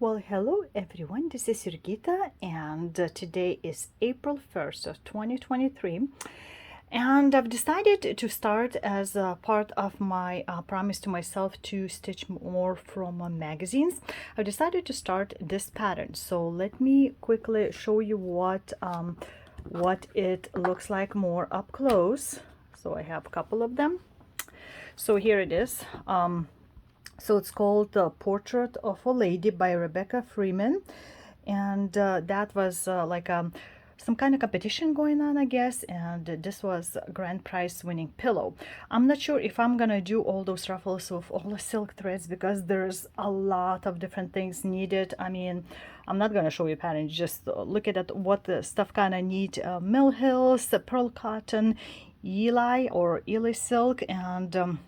Well, hello everyone, this is Jurgita and today is April 1st of 2023, and I've decided to start as a part of my promise to myself to stitch more from magazines. I've decided to start this pattern, so let me quickly show you what it looks like more up close. So I have a couple of them. So here it is. So it's called The Portrait of a Lady by Rebecca Freeman. And that was some kind of competition going on, I guess. And this was a grand prize winning pillow. I'm not sure if I'm gonna do all those ruffles of all the silk threads because there's a lot of different things needed. I mean, I'm not gonna show you patterns, just look at what the stuff kind of need. Mill Hills, pearl cotton, Ely silk, and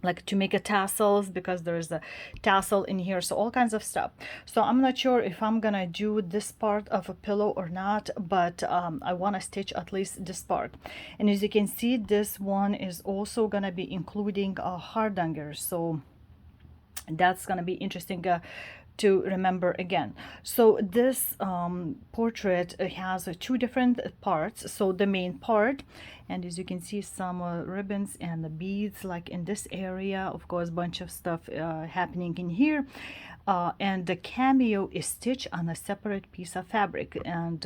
like to make a tassels because there's a tassel in here, so all kinds of stuff. So I'm not sure if I'm gonna do this part of a pillow or not, but I want to stitch at least this part. And as you can see, this one is also gonna be including a hardanger, so that's gonna be interesting to remember again. So this portrait has two different parts. So the main part, and as you can see, some ribbons and the beads like in this area, of course bunch of stuff happening in here, and the cameo is stitched on a separate piece of fabric, and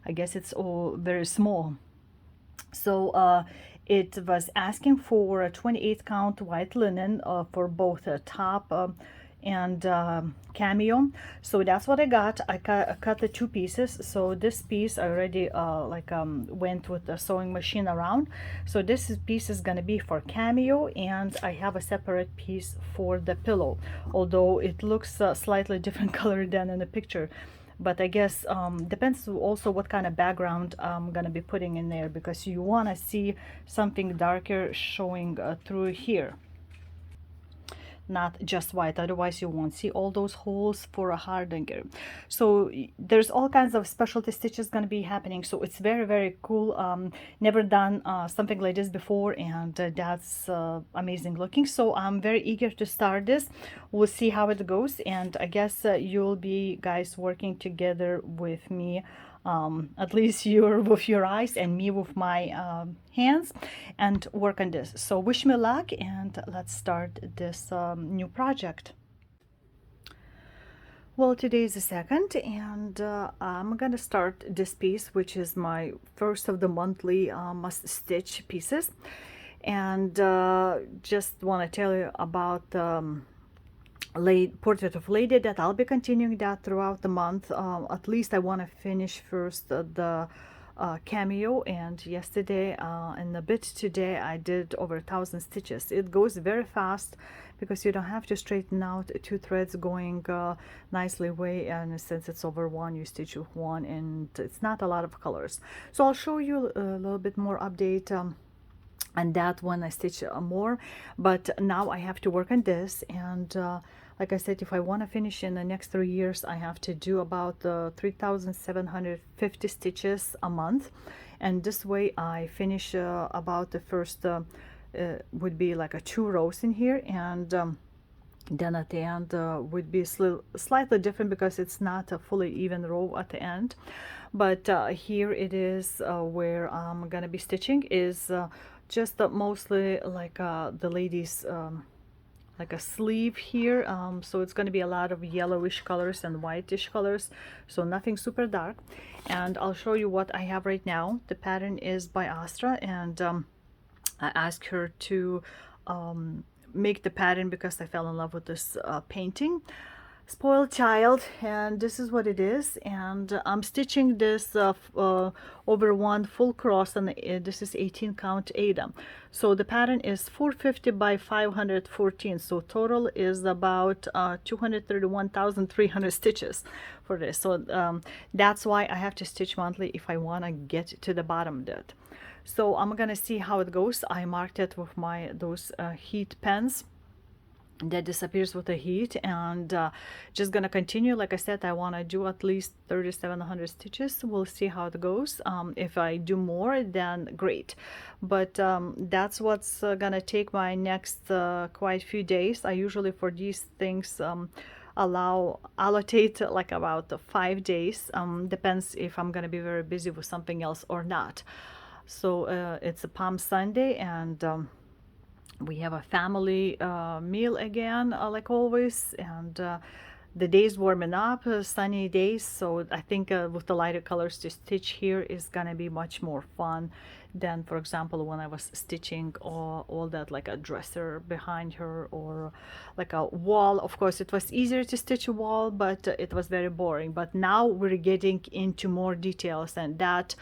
I guess it's all very small. So it was asking for a 28 count white linen for both a top and cameo. So that's what I got. I cut the two pieces. So this piece I already went with the sewing machine around. So this piece is gonna be for cameo, and I have a separate piece for the pillow, although it looks slightly different color than in the picture. But I guess depends also what kind of background I'm gonna be putting in there, because you want to see something darker showing through here, not just white, otherwise you won't see all those holes for a hardanger. So there's all kinds of specialty stitches going to be happening, so it's very cool. Never done something like this before, and that's amazing looking. So I'm very eager to start this. We'll see how it goes, and I guess you'll be guys working together with me, at least you're with your eyes and me with my hands, and work on this. So wish me luck, and let's start this new project. Well, today is the 2nd, and I'm gonna start this piece, which is my first of the monthly must stitch pieces. And just want to tell you about Portrait of Lady, that I'll be continuing that throughout the month. At least I want to finish first the cameo, and yesterday and a bit today I did over 1,000 stitches. It goes very fast because you don't have to straighten out two threads going nicely away, and since it's over one, you stitch with one, and it's not a lot of colors. So I'll show you a little bit more update and that when I stitch more. But now I have to work on this, and like I said, if I want to finish in the next 3 years, I have to do about 3,750 stitches a month, and this way I finish about the first would be like a 2 rows in here, and then at the end would be slightly different because it's not a fully even row at the end. But here it is where I'm gonna be stitching is just mostly like the ladies like a sleeve here, so it's going to be a lot of yellowish colors and whitish colors, so nothing super dark. And I'll show you what I have right now. The pattern is by Astra, and I asked her to make the pattern because I fell in love with this painting. Spoiled child, and this is what it is. And I'm stitching this over one full cross, and this is 18 count Ada. So the pattern is 450 by 514, so total is about 231,300 stitches for this. So that's why I have to stitch monthly if I want to get to the bottom of it. So I'm gonna see how it goes. I marked it with those heat pens that disappears with the heat, and just gonna continue. Like I said, I want to do at least 3,700 stitches. We'll see how it goes. If I do more, then great, but that's what's gonna take my next quite few days. I usually for these things allocate like about 5 days. Depends if I'm gonna be very busy with something else or not. So it's a Palm Sunday, and we have a family meal again, like always, and the days warming up, sunny days. So I think with the lighter colors to stitch here is gonna be much more fun than, for example, when I was stitching all that, like a dresser behind her or like a wall. Of course, it was easier to stitch a wall, but it was very boring. But now we're getting into more details, and that,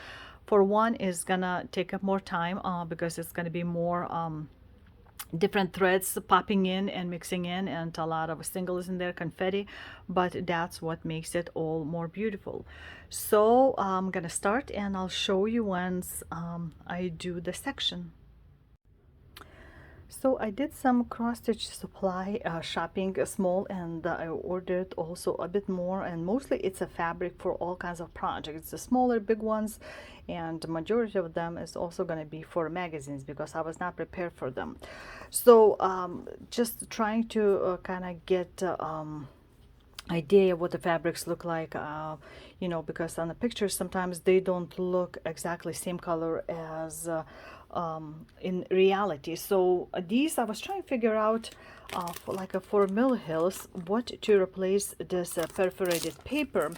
for one, is gonna take up more time because it's gonna be more different threads popping in and mixing in, and a lot of singles in there, confetti, but that's what makes it all more beautiful. So I'm gonna start, and I'll show you once I do the section. So I did some cross-stitch supply shopping, small, and I ordered also a bit more, and mostly it's a fabric for all kinds of projects, the smaller, big ones, and the majority of them is also going to be for magazines because I was not prepared for them. So just trying to kind of get idea what the fabrics look like, you know, because on the pictures sometimes they don't look exactly same color as in reality. So these I was trying to figure out for Mill Hills what to replace this perforated paper.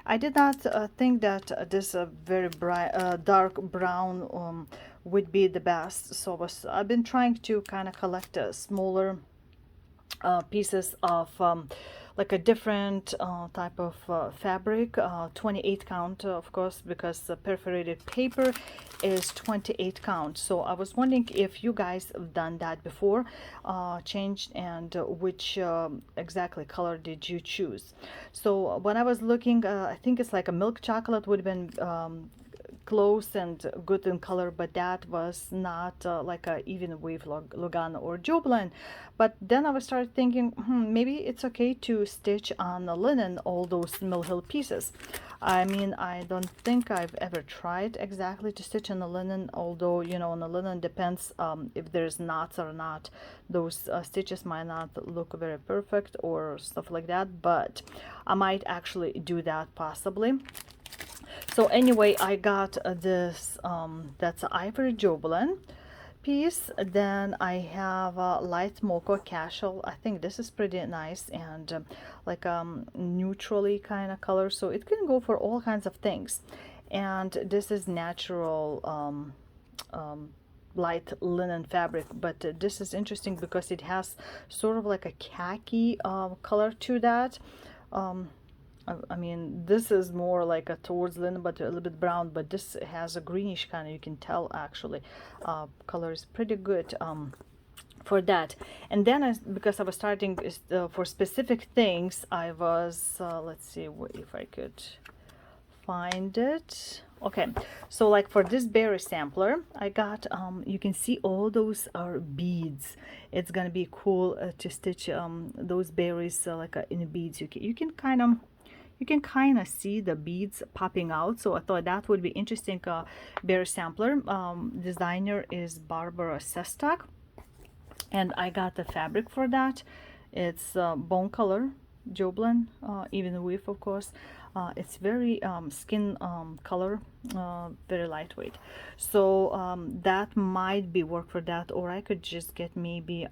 I did not think that this very bright dark brown would be the best, so I've been trying to kind of collect smaller pieces of like a different type of fabric, 28 count, of course, because the perforated paper is 28 count. So I was wondering if you guys have done that before, changed, and which exactly color did you choose. So when I was looking, I think it's like a milk chocolate would have been close and good in color, but that was not like a even wave Lugana or Joblin. But then I started thinking, maybe it's okay to stitch on the linen all those Mill Hill pieces. I mean, I don't think I've ever tried exactly to stitch on the linen, although, you know, on the linen depends if there's knots or not. Those stitches might not look very perfect or stuff like that, but I might actually do that possibly. So anyway, I got this that's ivory Joblin piece. Then I have a light mocha casual. I think this is pretty nice, and like neutrally kind of color, so it can go for all kinds of things. And this is natural light linen fabric, but this is interesting because it has sort of like a khaki color to that. I mean, this is more like a towards linen, but a little bit brown, but this has a greenish kind of, you can tell actually, color is pretty good for that. And then because I was starting for specific things, I was, let's see if I could find it. Okay, so like for this berry sampler, I got, you can see all those are beads. It's gonna be cool to stitch those berries like in beads. You can kind of see the beads popping out, so I thought that would be interesting. Berry sampler, designer is Barbara Sestak, and I got the fabric for that. It's bone color Joblin, even width, of course. It's very skin color, very lightweight, so that might be work for that, or I could just get maybe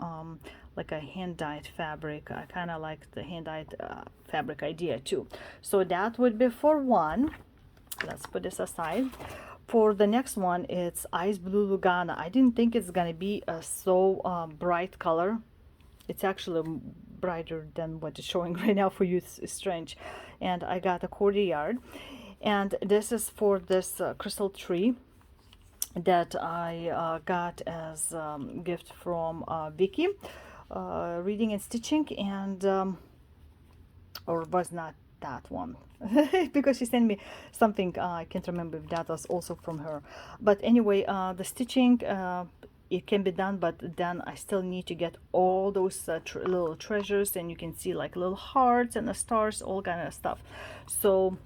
like a hand-dyed fabric. I kind of like the hand-dyed fabric idea too. So that would be for one. Let's put this aside. For the next one, it's ice blue Lugana. I didn't think it's gonna be a so bright color. It's actually brighter than what it's showing right now for you. It's strange. And I got a quarter yard, and this is for this crystal tree that I got as gift from Vicky, reading and stitching, and or was not that one because she sent me something, I can't remember if that was also from her. But anyway, the stitching, it can be done, but then I still need to get all those little treasures, and you can see like little hearts and the stars, all kind of stuff. So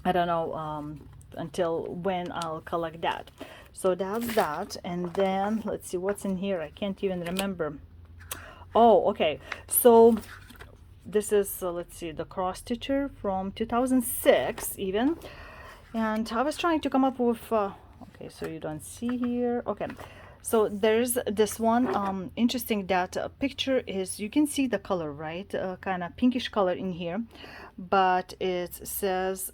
I don't know until when I'll collect that. So that's that. And then let's see what's in here. I can't even remember. Oh, okay. So this is let's see, the cross stitcher from 2006 even. And I was trying to come up with okay, so you don't see here. Okay, so there's this one interesting that picture is, you can see the color, right? Kind of pinkish color in here, but it says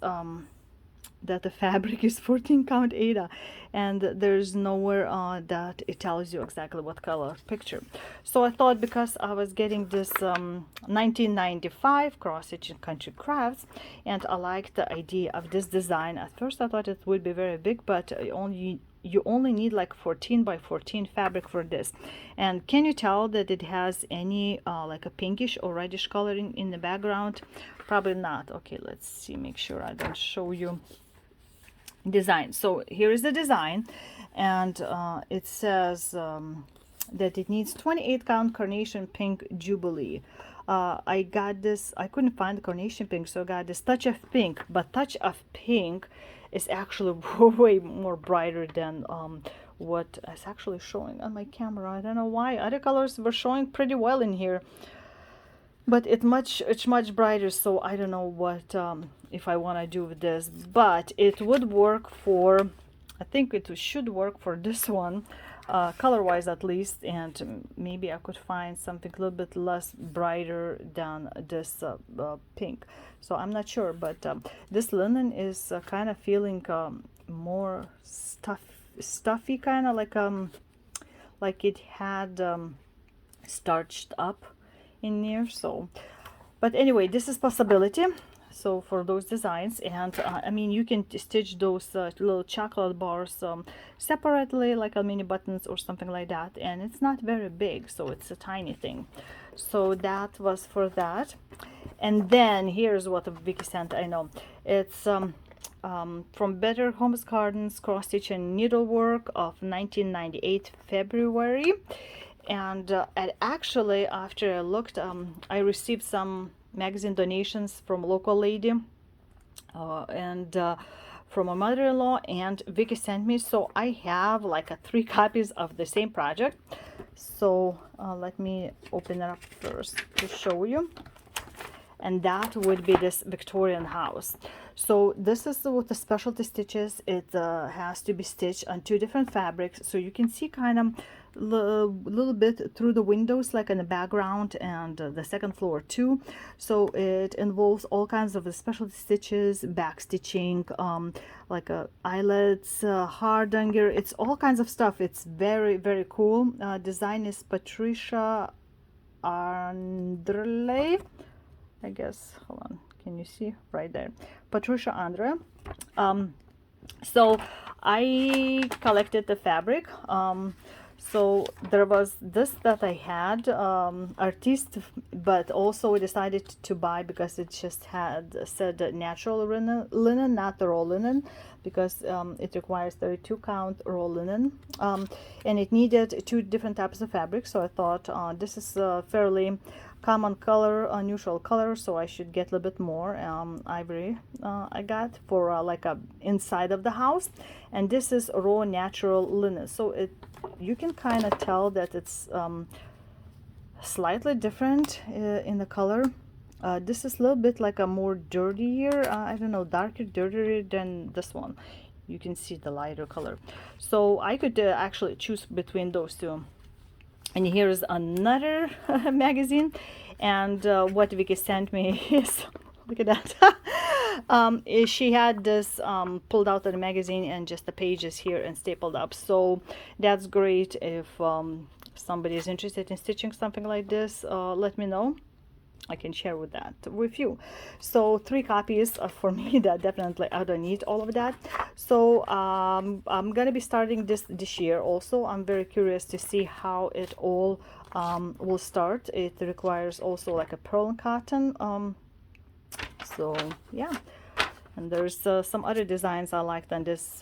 that the fabric is 14 count Aida, and there's nowhere that it tells you exactly what color picture. So I thought, because I was getting this 1995 cross stitch in Country Crafts, and I liked the idea of this design. At first I thought it would be very big, but you only need like 14 by 14 fabric for this. And can you tell that it has any like a pinkish or reddish coloring in the background? Probably not. Okay, let's see, make sure I don't show you design. So here is the design, and it says that it needs 28 count carnation pink jubilee. I got this, I couldn't find the carnation pink, so I got this touch of pink, but touch of pink is actually way more brighter than what is actually showing on my camera. I don't know why. Other colors were showing pretty well in here, but it's much brighter, so I don't know what if I want to do with this, but it would work for, I think it should work for this one, color wise at least, and maybe I could find something a little bit less brighter than this pink. So I'm not sure, but this linen is kind of feeling more stuffy, kind of like it had starched up in there. So, but anyway, this is possibility. So for those designs, and I mean, you can stitch those little chocolate bars separately, like a mini buttons or something like that, and it's not very big, so it's a tiny thing. So that was for that. And then here's what Vicky sent. I know it's from Better Homes Gardens cross stitch and needlework of 1998 February. And actually, after I looked, I received some magazine donations from a local lady and from a mother-in-law, and Vicky sent me, so I have like 3 copies of the same project. So let me open it up first to show you. And that would be this Victorian house. So this is with the specialty stitches. It has to be stitched on 2 different fabrics, so you can see kind of little bit through the windows, like in the background, and the second floor too. So it involves all kinds of the specialty stitches, back stitching, like eyelets, hardanger. It's all kinds of stuff. It's very, very cool. Design is Patricia Anderle, I guess. Hold on, can you see right there? Patricia Andre. So I collected the fabric. So there was this that I had artiste, but also I decided to buy because it just had said natural linen, not the raw linen, because it requires 32 count raw linen, and it needed 2 different types of fabric. So I thought this is fairly common color, neutral color, so I should get a little bit more ivory. I got for like a inside of the house, and this is raw natural linen. So you can kind of tell that it's slightly different in the color. This is a little bit like a more dirtier, I don't know, darker, dirtier than this one. You can see the lighter color. So I could actually choose between those 2. And here's another magazine, and what Vicky sent me is, look at that. She had this pulled out of the magazine and just the pages here and stapled up. So that's great. If somebody is interested in stitching something like this, let me know. I can share with you. So 3 copies for me. That definitely, I don't need all of that. So I'm gonna be starting this year also. I'm very curious to see how it all will start. It requires also like a pearl and cotton. So yeah, and there's some other designs I liked on this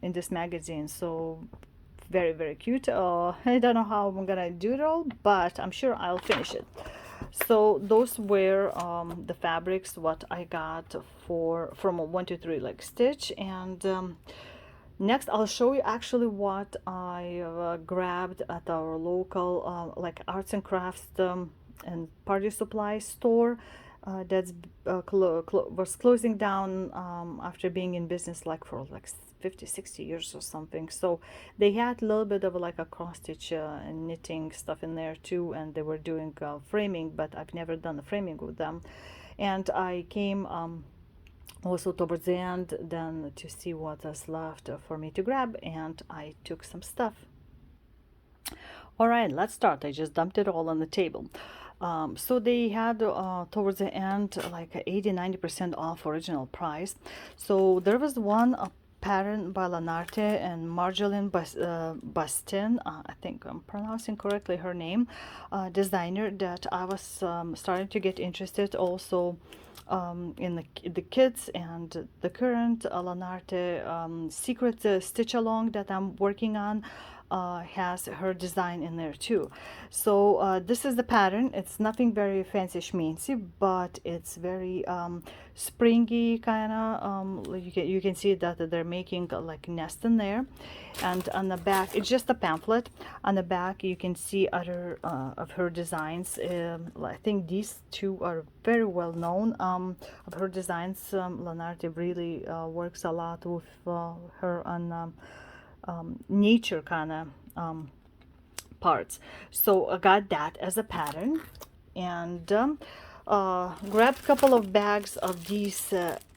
in this magazine. So very, very cute. I don't know how I'm gonna do it all, but I'm sure I'll finish it. So those were the fabrics what I got from a 1 2 3 like stitch. And next I'll show you actually what I grabbed at our local like arts and crafts and party supply store that's was closing down after being in business like for like 50, 60 years or something. So they had a little bit of like a cross stitch and knitting stuff in there too, and they were doing framing, but I've never done the framing with them. And I came also towards the end then to see what was left for me to grab, and I took some stuff. All right, let's start. I just dumped it all on the table. So they had towards the end like 80-90% off original price. So there was one pattern by Lanarte and Marjolaine Bastin, I think I'm pronouncing correctly her name, designer, that I was starting to get interested also in the kids, and the current Lanarte secret stitch along that I'm working on has her design in there too. So this is the pattern. It's nothing very fancy schmancy, but it's very springy kind of. You can see that they're making like nest in there, and on the back it's just a pamphlet. On the back you can see other of her designs. I think these two are very well known of her designs. Lanarte really works a lot with her on nature kind of parts. So I got that as a pattern, and grabbed a couple of bags of these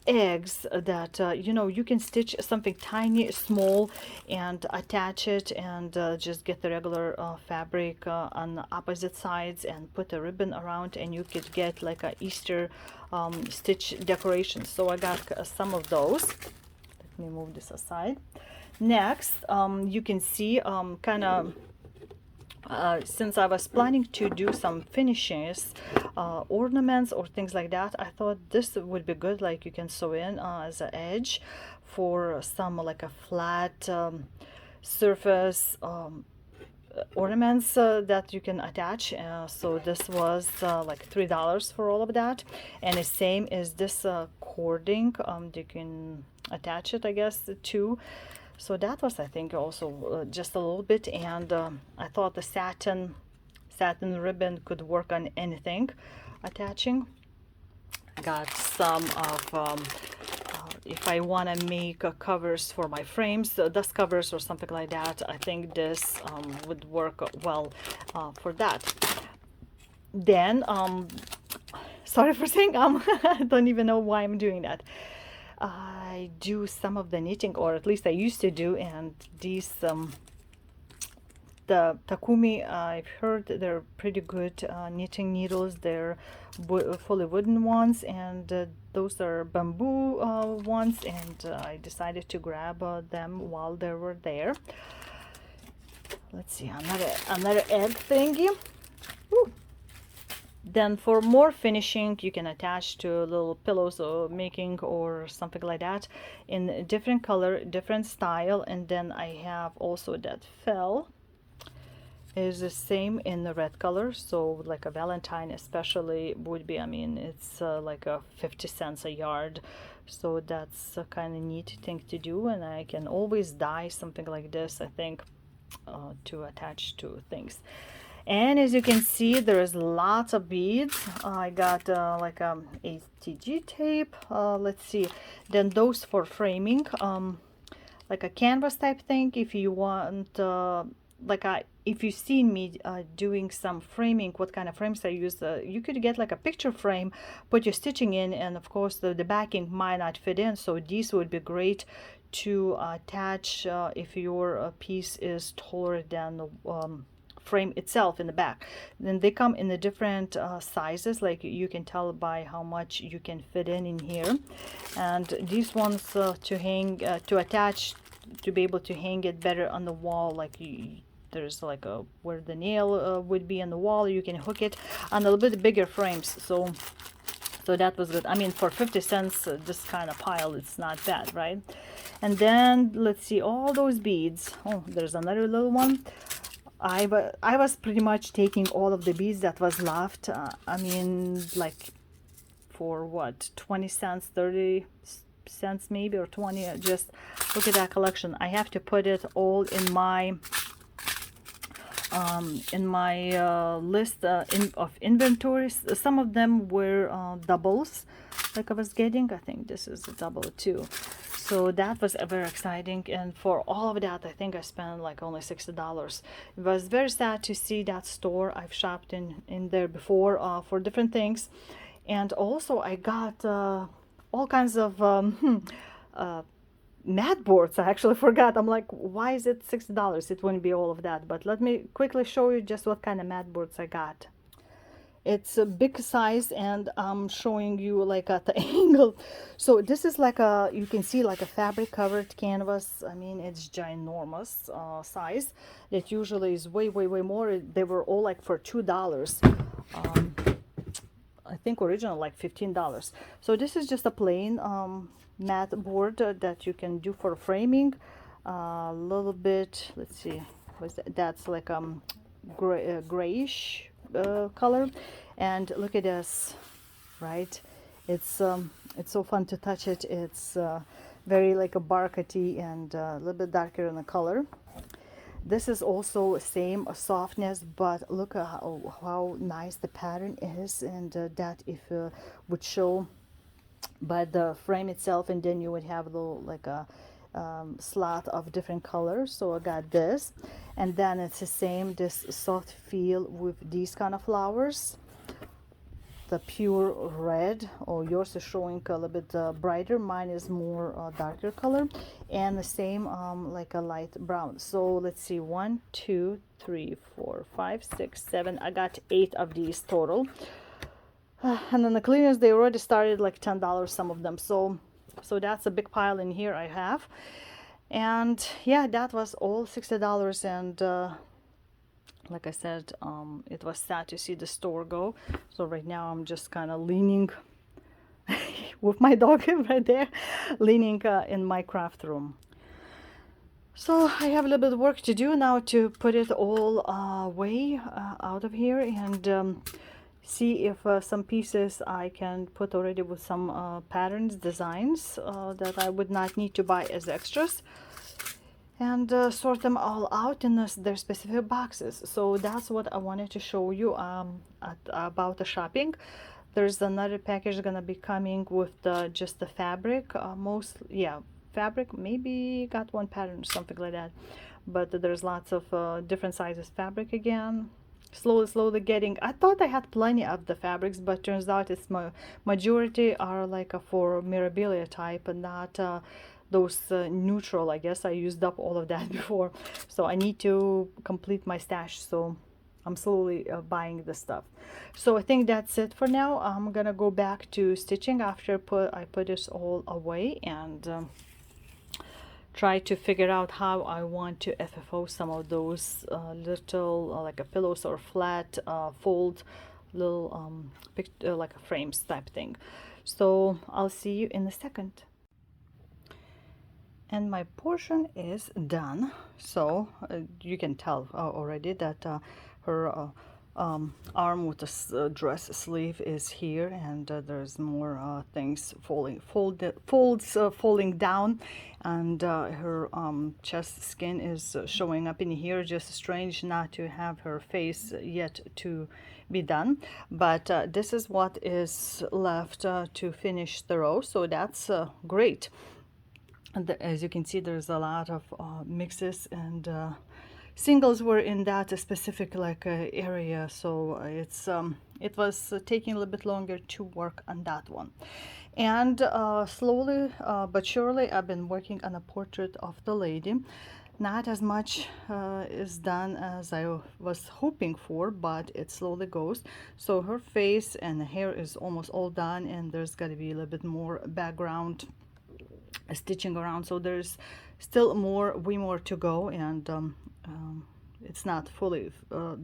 eggs that you know, you can stitch something tiny small and attach it, and just get the regular fabric on the opposite sides and put a ribbon around, and you could get like a Easter stitch decoration. So I got some of those. Let me move this aside. Next, you can see kind of since I was planning to do some finishes, ornaments or things like that, I thought this would be good, like you can sew in as an edge for some like a flat surface ornaments that you can attach. So this was like $3 for all of that, and the same is this cording. You can attach it, I guess, too. So that was, I think, also just a little bit, and I thought the satin ribbon could work on anything attaching. Got some of if I want to make covers for my frames, dust covers or something like that, I think this would work well for that. Then sorry for saying I don't even know why I'm doing that. I do some of the knitting, or at least I used to do, and these the Takumi, I've heard they're pretty good knitting needles. They're fully wooden ones, and those are bamboo ones, and I decided to grab them while they were there. Let's see, another egg thingy. Woo. Then for more finishing, you can attach to little pillows or making or something like that in different color, different style. And then I have also that fell is the same in the red color. So like a Valentine especially would be, I mean, it's like a 50 cents a yard. So that's a kind of neat thing to do. And I can always dye something like this, I think, to attach to things. And as you can see, there's lots of beads. I got like ATG tape. Let's see. Then those for framing, like a canvas type thing. If you want, if you've seen me doing some framing, what kind of frames I use, you could get like a picture frame, put your stitching in, and of course the backing might not fit in. So these would be great to attach if your piece is taller than the frame itself in the back. Then they come in the different sizes, like you can tell by how much you can fit in here. And these ones to hang, to attach, to be able to hang it better on the wall, like there's like a where the nail would be on the wall, you can hook it on a little bit bigger frames. So that was good. I mean, for 50 cents this kind of pile, it's not bad, right? And then let's see, all those beads. Oh, there's another little one. I was pretty much taking all of the beads that was left. I mean, like for what, 20 cents, 30 cents maybe, or 20. Just look at that collection. I have to put it all in my in my list of inventories. Some of them were doubles, like I was getting. I think this is a double too. So that was very exciting, and for all of that, I think I spent like only $60. It was very sad to see that store. I've shopped in there before for different things, and also I got all kinds of mat boards. I actually forgot. I'm like, why is it $60? It wouldn't be all of that. But let me quickly show you just what kind of mat boards I got. It's a big size, and I'm showing you like at the angle. So this is like a, you can see like a fabric covered canvas. I mean, it's ginormous size. It usually is way more. They were all like for $2. I think original like $15. So this is just a plain mat board that you can do for framing. A little bit, let's see, what's that? That's like grayish color, and look at this, right? It's so fun to touch it. It's very like a barkety and a little bit darker in the color. This is also same softness, but look at how nice the pattern is, and that if would show by the frame itself, and then you would have a little like a slot of different colors. So I got this, and then it's the same, this soft feel with these kind of flowers, the pure red. Or yours is showing a little bit brighter, mine is more darker color, and the same like a light brown. So let's see, 1 2 3 4 5 6 7, I got 8 of these total. And then the clearance, they already started like $10, some of them. So that's a big pile in here I have. And yeah, that was all $60. And like I said, it was sad to see the store go. So right now I'm just kind of leaning with my dog right there, leaning in my craft room. So I have a little bit of work to do now to put it all away out of here, and see if some pieces I can put already with some patterns, designs that I would not need to buy as extras, and sort them all out in their specific boxes. So that's what I wanted to show you about the shopping. There's another package gonna be coming with just the fabric, fabric, maybe got one pattern, something like that, but there's lots of different sizes fabric again. Slowly getting, I thought I had plenty of the fabrics, but turns out it's majority are like for mirabilia type, and not those neutral. I guess I used up all of that before, so I need to complete my stash. So I'm slowly buying the stuff. So I think that's it for now. I'm gonna go back to stitching after I put this all away, and try to figure out how I want to FFO some of those little like a pillows or flat fold little like a frames type thing. So I'll see you in a second. And my portion is done. So you can tell already that her arm with the dress sleeve is here, and there's more things falling down, and her chest skin is showing up in here. Just strange not to have her face yet to be done, but this is what is left to finish the row, so that's great. And as you can see, there's a lot of mixes, and singles were in that specific like area, so it was taking a little bit longer to work on that one. And slowly but surely I've been working on a portrait of the lady. Not as much is done as I was hoping for, but it slowly goes. So her face and hair is almost all done, and there's got to be a little bit more background stitching around, so there's still way more to go, and it's not fully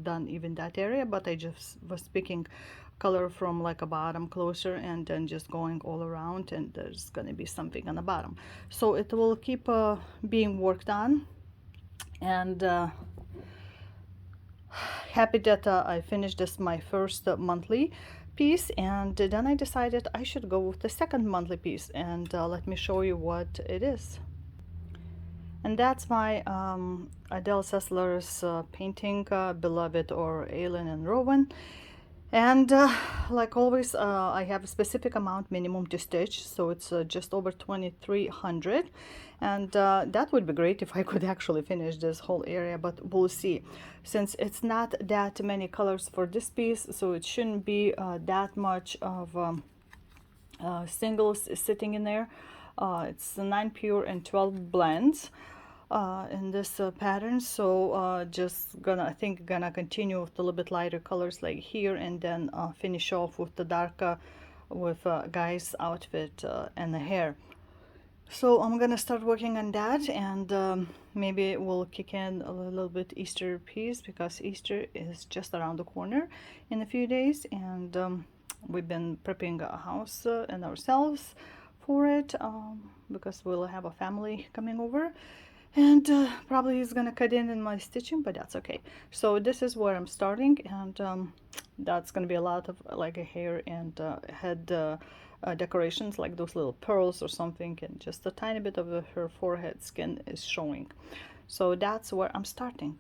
done even that area, but I just was picking color from like a bottom closer and then just going all around, and there's gonna be something on the bottom, so it will keep being worked on. And happy that I finished this my first monthly piece, and then I decided I should go with the second monthly piece, and let me show you what it is. And that's my Adele Sessler's painting, Beloved, or Alien and Rowan. And like always, I have a specific amount minimum to stitch, so it's just over 2300. And that would be great if I could actually finish this whole area, but we'll see. Since it's not that many colors for this piece, so it shouldn't be that much of singles sitting in there. It's 9 pure and 12 blends in this pattern, so just gonna, I think, gonna continue with a little bit lighter colors like here, and then finish off with the darker with guy's outfit and the hair. So I'm gonna start working on that, and maybe we'll kick in a little bit Easter piece, because Easter is just around the corner in a few days, and we've been prepping a house and ourselves for it, because we'll have a family coming over, and probably he's gonna cut in my stitching, but that's okay. So this is where I'm starting, and that's gonna be a lot of like a hair and head decorations, like those little pearls or something, and just a tiny bit of her forehead skin is showing. So that's where I'm starting.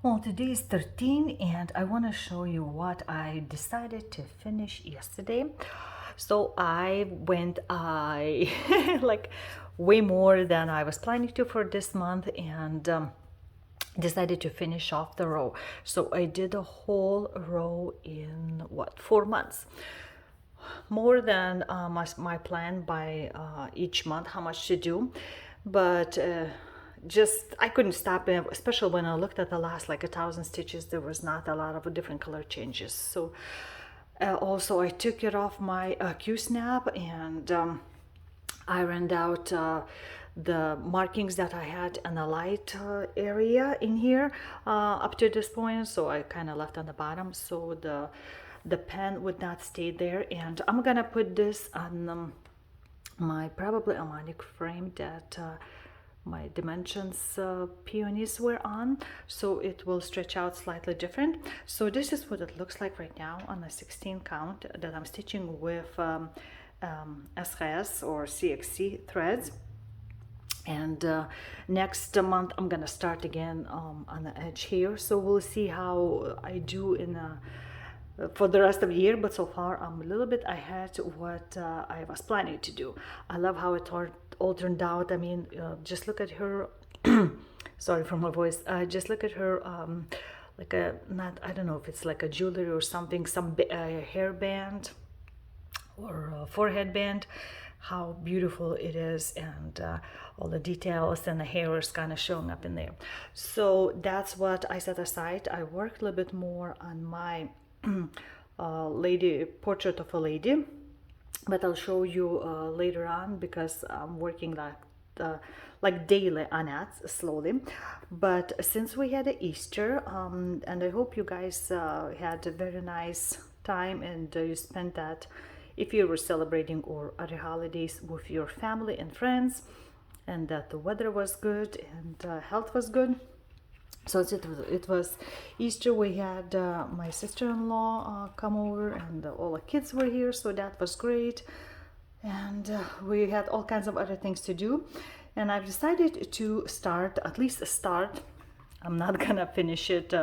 Well, today is 13, and I want to show you what I decided to finish yesterday. So I went like way more than I was planning to for this month, and decided to finish off the row. So I did a whole row in what, 4 months, more than my plan by each month how much to do, but just I couldn't stop it, especially when I looked at the last like 1,000 stitches. There was not a lot of different color changes. So also I took it off my Q-snap, and ironed out the markings that I had in the light area in here up to this point, so I kind of left on the bottom so the pen would not stay there. And I'm gonna put this on my probably harmonic frame that my dimensions peonies were on, so it will stretch out slightly different. So this is what it looks like right now on a 16 count that I'm stitching with SRS or CXC threads. And next month I'm gonna start again on the edge here, so we'll see how I do in for the rest of the year. But so far I'm a little bit ahead what I was planning to do. I love how it all turned out. I mean, just look at her sorry for my voice. Just look at her like a, not, I don't know if it's like a jewelry or something, some hairband or a forehead band, how beautiful it is, and all the details and the hair is kind of showing up in there. So that's what I set aside. I worked a little bit more on my lady portrait of a lady, but I'll show you later on, because I'm working like daily on that slowly. But since we had a Easter, and I hope you guys had a very nice time, and you spent that, if you were celebrating or other holidays, with your family and friends, and that the weather was good and health was good. So it was Easter. We had my sister-in-law come over, and all the kids were here, so that was great. And we had all kinds of other things to do, and I've decided to start, at least start. I'm not gonna finish it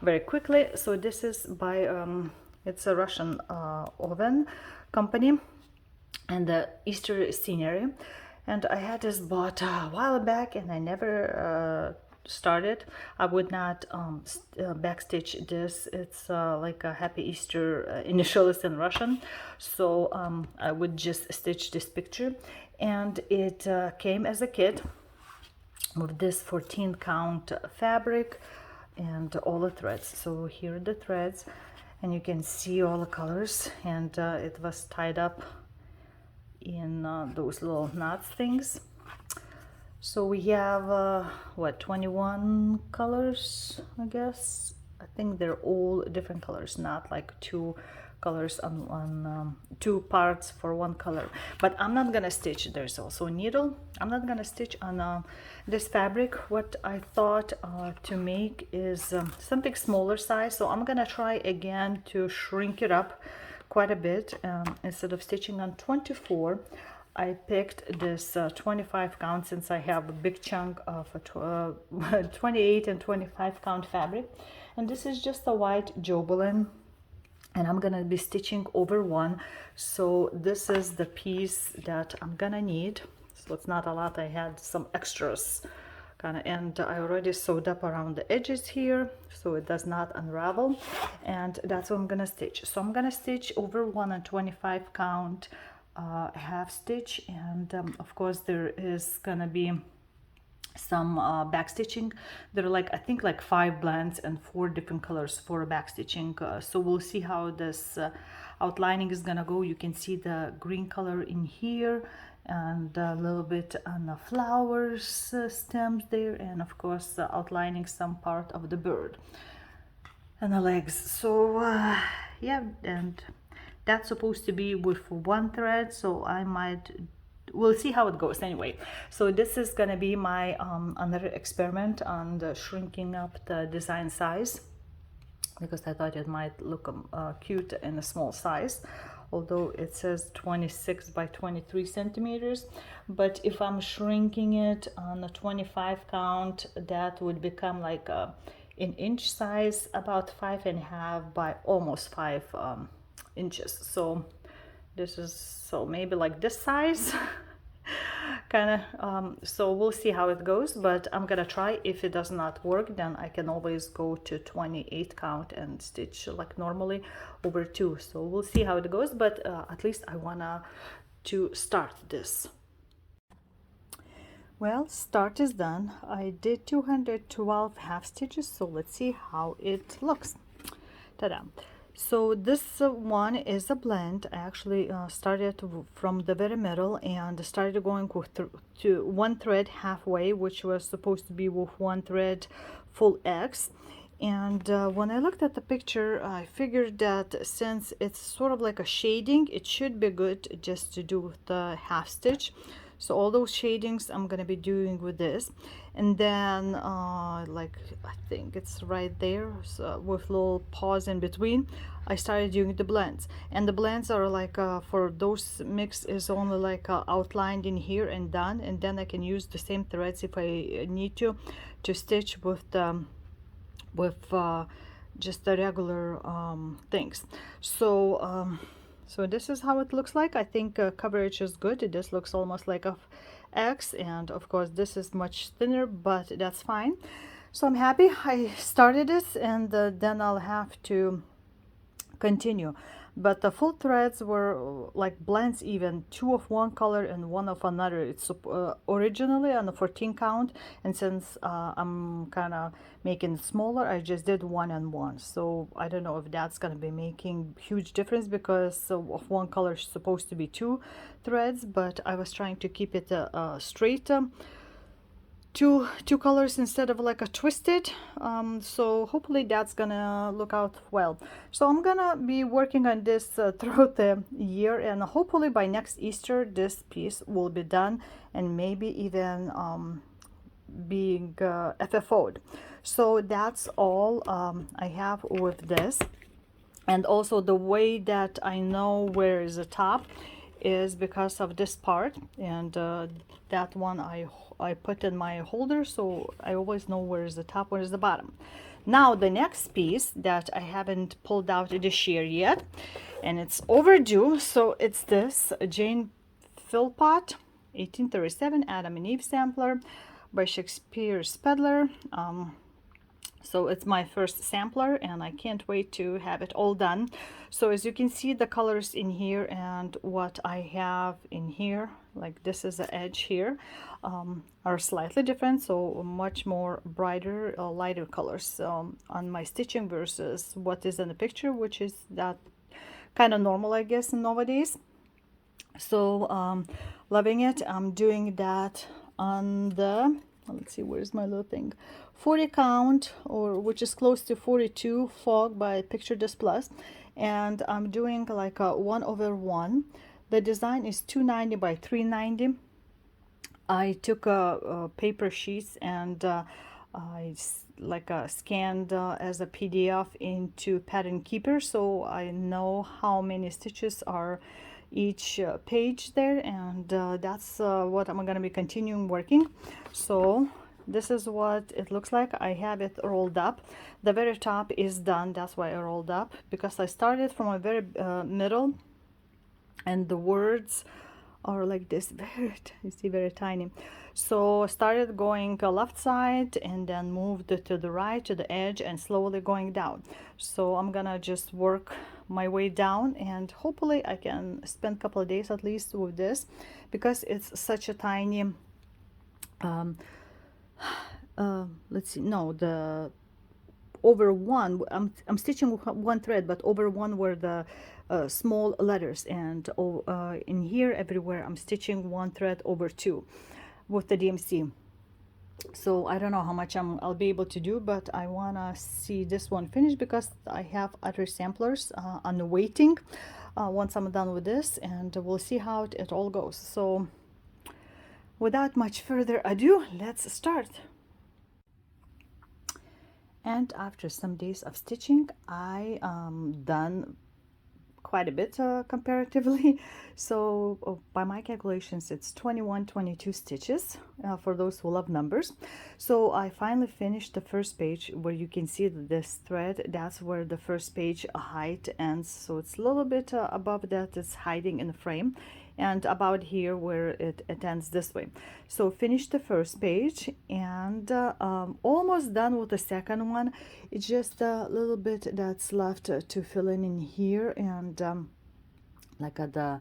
very quickly. So this is by it's a Russian oven company, and the Easter scenery. And I had this bought a while back, and I never started. I would not backstitch this. It's like a Happy Easter initials in Russian, so I would just stitch this picture. And it came as a kit with this 14 count fabric and all the threads. So here are the threads, and you can see all the colors, and it was tied up in those little knots things. So we have what, 21 colors, I guess, I think they're all different colors, not like two colors on two parts for one color. But I'm not gonna stitch. There's also a needle. I'm not gonna stitch on this fabric. What I thought to make is something smaller size, so I'm gonna try again to shrink it up quite a bit. Instead of stitching on 24, I picked this 25 count, since I have a big chunk of a 28 and 25 count fabric. And this is just a white Jobelin, and I'm gonna be stitching over one. So this is the piece that I'm gonna need. So it's not a lot. I had some extras and I already sewed up around the edges here so it does not unravel, and that's what I'm gonna stitch. So I'm gonna stitch over one and 25 count half stitch, and of course there is gonna be some back stitching. There are like, I think like 5 blends and 4 different colors for back stitching. So we'll see how this outlining is gonna go. You can see the green color in here, and a little bit on the flowers stems there, and of course outlining some part of the bird and the legs. So yeah, and that's supposed to be with one thread, so we'll see how it goes anyway. So this is gonna be my another experiment on the shrinking up the design size, because I thought it might look cute in a small size, although it says 26 by 23 centimeters. But if I'm shrinking it on a 25 count, that would become like an inch size, about 5.5 by almost 5 inches. So this is, so maybe like this size kind of. So we'll see how it goes, but I'm gonna try. If it does not work, then I can always go to 28 count and stitch like normally over 2. So we'll see how it goes, but at least I wanna to start this. Well, start is done. I did 212 half stitches, so let's see how it looks. Ta-da! So this one is a blend. I actually started from the very middle and started going with to one thread halfway, which was supposed to be with one thread full X. And when I looked at the picture, I figured that since it's sort of like a shading, it should be good just to do the half stitch. So all those shadings I'm gonna be doing with this, and then like I think it's right there, so with little pause in between, I started doing the blends. And the blends are like for those mix is only like outlined in here and done, and then I can use the same threads if I need to stitch with the just the regular things. So this is how it looks like. I think coverage is good. This looks almost like a X, and of course this is much thinner, but that's fine. So I'm happy I started this, and then I'll have to continue. But the full threads were like blends, even 2 of one color and 1 of another. It's originally on the 14 count, and since I'm kind of making it smaller, I just did 1 and 1. So I don't know if that's going to be making huge difference, because of one color is supposed to be 2 threads, but I was trying to keep it straight. Two colors instead of like a twisted, so hopefully that's gonna look out well. So I'm gonna be working on this throughout the year, and hopefully by next Easter this piece will be done, and maybe even being FFO'd. So that's all I have with this. And also the way that I know where is the top is because of this part, and that one I put in my holder, so I always know where is the top, where is the bottom. Now the next piece that I haven't pulled out this year yet, and it's overdue, so it's this Jane Philpott 1837 Adam and Eve sampler by Shakespeare Spedler. So it's my first sampler, and I can't wait to have it all done. So as you can see, the colors in here and what I have in here, like this is the edge here, are slightly different, so much more brighter, lighter colors on my stitching versus what is in the picture, which is that kind of normal, I guess, nowadays. So loving it. I'm doing that on the let's see, where's my little thing, 40 count, or which is close to 42 fog by Picture This Plus, and I'm doing like a 1/1. The design is 290 by 390. I took paper sheets and I scanned as a PDF into Pattern Keeper, so I know how many stitches are each page there, and that's what I'm going to be continuing working. So this is what it looks like. I have it rolled up. The very top is done. That's why I rolled up, because I started from a very middle, and the words are like this, very, you see, very tiny. So I started going left side and then moved to the right, to the edge, and slowly going down. So I'm gonna just work my way down, and hopefully I can spend a couple of days at least with this, because it's such a tiny let's see, no, the over one, I'm stitching one thread, but over one were the small letters, and in here everywhere I'm stitching one thread over two with the DMC. So I don't know how much I'll be able to do, but I want to see this one finished, because I have other samplers on the waiting once I'm done with this, and we'll see how it all goes. So without much further ado, let's start. And after some days of stitching, I done quite a bit comparatively. So by my calculations, it's 22 stitches for those who love numbers. So I finally finished the first page, where you can see that this thread, that's where the first page height ends. So it's a little bit above that, it's hiding in the frame, and about here where it ends this way. So finished the first page, and almost done with the second one. It's just a little bit that's left to fill in here, and like at the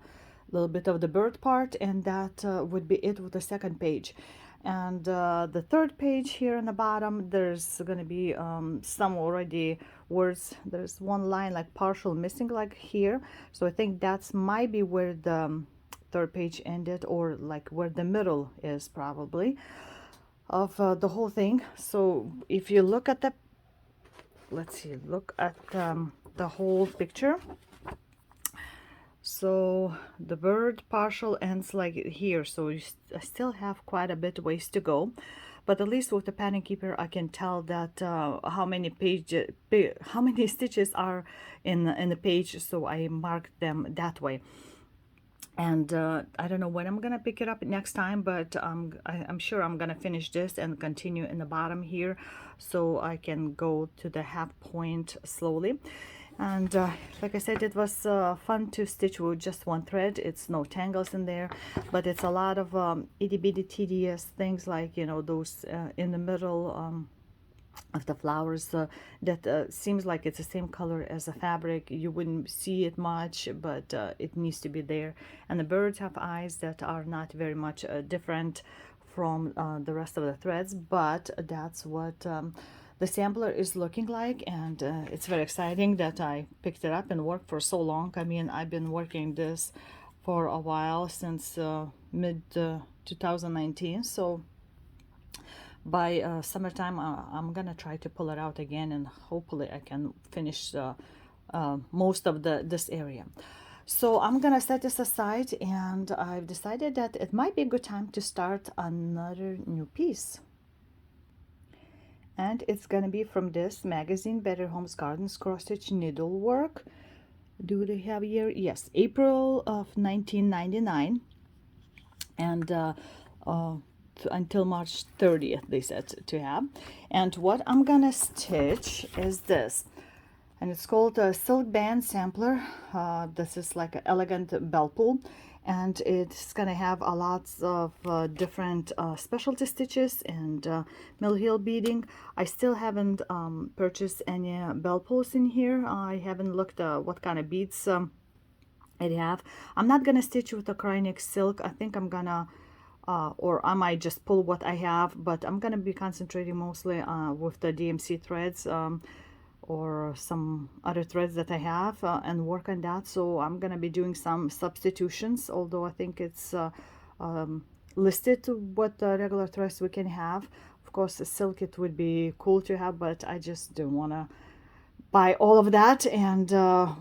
little bit of the bird part, and that would be it with the second page. And the third page here on the bottom, there's going to be some already words. There's one line like partial missing, like here. So I think that's might be where the third page ended, or like where the middle is probably of the whole thing. So if you look at the, let's see, look at the whole picture. So the bird partial ends like here, so I still have quite a bit ways to go, but at least with the Pattern Keeper I can tell that how many how many stitches are in the page, so I marked them that way. And I don't know when I'm gonna pick it up next time, but I'm sure I'm gonna finish this and continue in the bottom here, so I can go to the half point slowly. And like I said, it was fun to stitch with just one thread. It's no tangles in there, but it's a lot of itty bitty tedious things, like, you know, those in the middle of the flowers that seems like it's the same color as the fabric. You wouldn't see it much, but it needs to be there. And the birds have eyes that are not very much different from the rest of the threads, but that's what the sampler is looking like. And it's very exciting that I picked it up and worked for so long. I mean, I've been working this for a while, since mid 2019. So by summertime I'm gonna try to pull it out again, and hopefully I can finish most of this area. So I'm gonna set this aside, and I've decided that it might be a good time to start another new piece. And it's gonna be from this magazine, Better Homes Gardens Cross Stitch Needlework. Do they have here? Yes, April of 1999, and until March 30th they said to have. And what I'm gonna stitch is this, and it's called a silk band sampler. This is like an elegant bell pull, and it's gonna have a lots of different specialty stitches and mill heel beading. I still haven't purchased any bell pulls in here. I haven't looked what kind of beads I have. I'm not gonna stitch with acrylic silk. I think I'm gonna or I might just pull what I have, but I'm gonna be concentrating mostly with the DMC threads or some other threads that I have and work on that. So I'm gonna be doing some substitutions, although I think it's listed what regular threads we can have. Of course, the silk, it would be cool to have, but I just don't want to buy all of that, and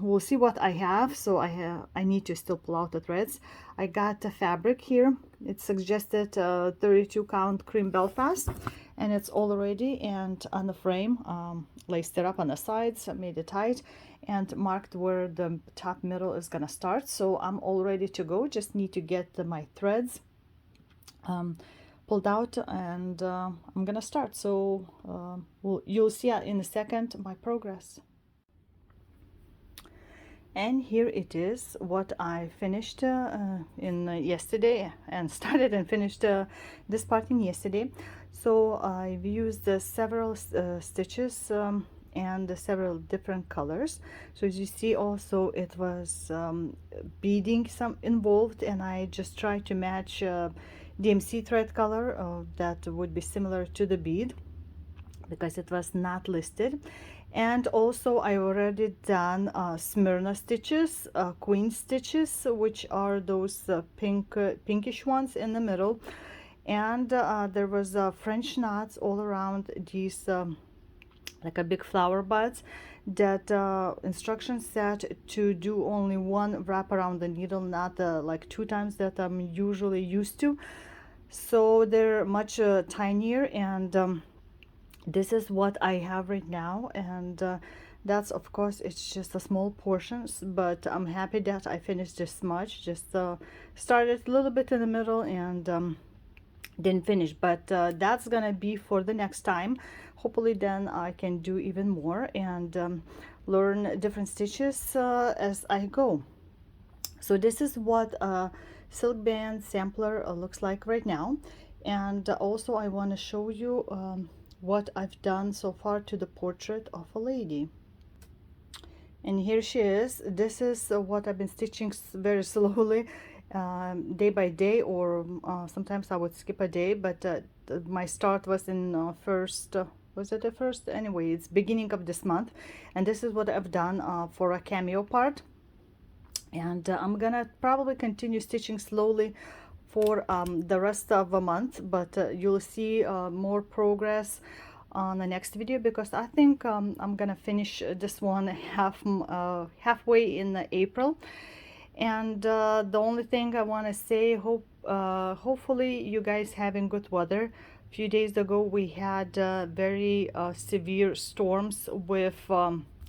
we'll see what I have. So I need to still pull out the threads. I got the fabric here. It suggested 32 count cream Belfast, and it's all ready and on the frame. Laced it up on the sides, made it tight, and marked where the top middle is gonna start. So I'm all ready to go. Just need to get my threads pulled out, and I'm gonna start. So you'll see in a second my progress. And here it is, what I finished in yesterday, and started and finished this part in yesterday. So I've used several stitches and several different colors. So as you see, also it was beading some involved, and I just tried to match DMC thread color that would be similar to the bead, because it was not listed. And also I already done Smyrna stitches, queen stitches, which are those pinkish ones in the middle. And there was French knots all around these like a big flower buds, that instructions said to do only one wrap around the needle, not like 2 times that I'm usually used to. So they're much tinier, and this is what I have right now. And that's, of course, it's just a small portions, but I'm happy that I finished this much. Just started a little bit in the middle and didn't finish, but that's gonna be for the next time. Hopefully then I can do even more and learn different stitches as I go. So this is what a silk band sampler looks like right now. And also I want to show you what I've done so far to the portrait of a lady. And here she is. This is what I've been stitching very slowly, day by day, or sometimes I would skip a day, but my start was in first, was it the first? Anyway, it's beginning of this month, and this is what I've done for a cameo part. And I'm gonna probably continue stitching slowly for the rest of the month, but you'll see more progress on the next video, because I think I'm gonna finish this one halfway in April. And the only thing I want to say, hopefully you guys having good weather. A few days ago we had very severe storms with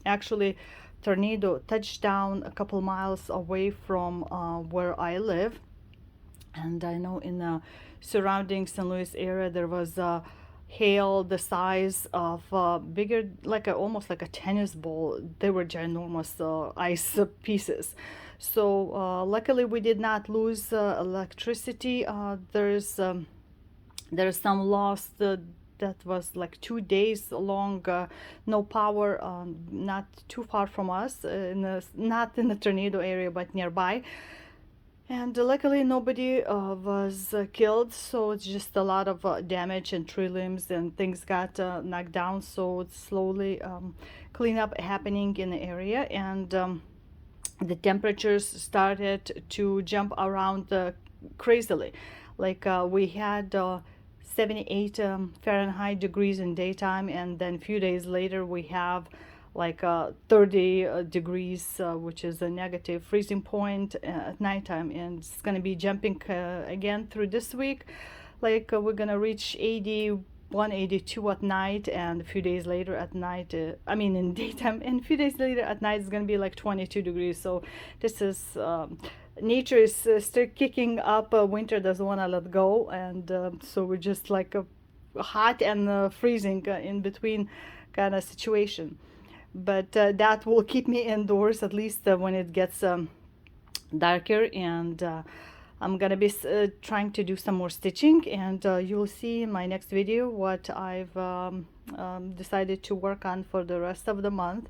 actually tornado touched down a couple miles away from where I live. And I know in the surrounding St. Louis area there was hail the size of bigger, like almost like a tennis ball. They were ginormous ice pieces. So luckily we did not lose electricity. There's some loss that was like 2 days long, no power, not too far from us, not in the tornado area but nearby. And luckily nobody was killed, so it's just a lot of damage, and tree limbs and things got knocked down. So it's slowly cleanup happening in the area, and the temperatures started to jump around crazily. Like we had 78 Fahrenheit degrees in daytime, and then a few days later we have like 30 degrees, which is a negative freezing point at nighttime, and it's going to be jumping again through this week. Like we're going to reach 81, 82 at night, and a few days later at night, I mean in daytime, and a few days later at night it's going to be like 22 degrees. So this is nature is still kicking up. Winter doesn't want to let go, and so we're just like hot and freezing in between kind of situation. But that will keep me indoors, at least when it gets darker. And I'm gonna be trying to do some more stitching, and you'll see in my next video what I've decided to work on for the rest of the month.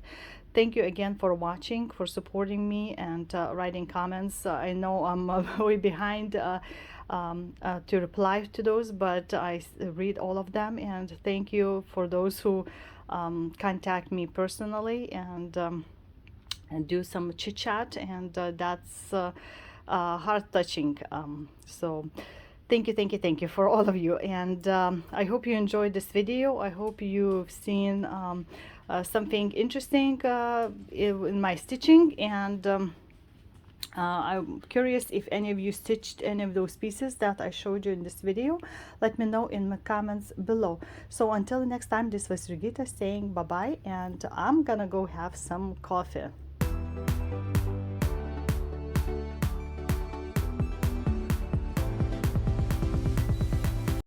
Thank you again for watching, for supporting me, and writing comments. I know I'm way behind to reply to those, but I read all of them, and thank you for those who contact me personally and do some chit chat, and that's heart touching. So Thank you for all of you. And I hope you enjoyed this video. I hope you've seen something interesting in my stitching. And I'm curious if any of you stitched any of those pieces that I showed you in this video. Let me know in the comments below. So until next time, this was Jurgita saying bye-bye, and I'm gonna go have some coffee.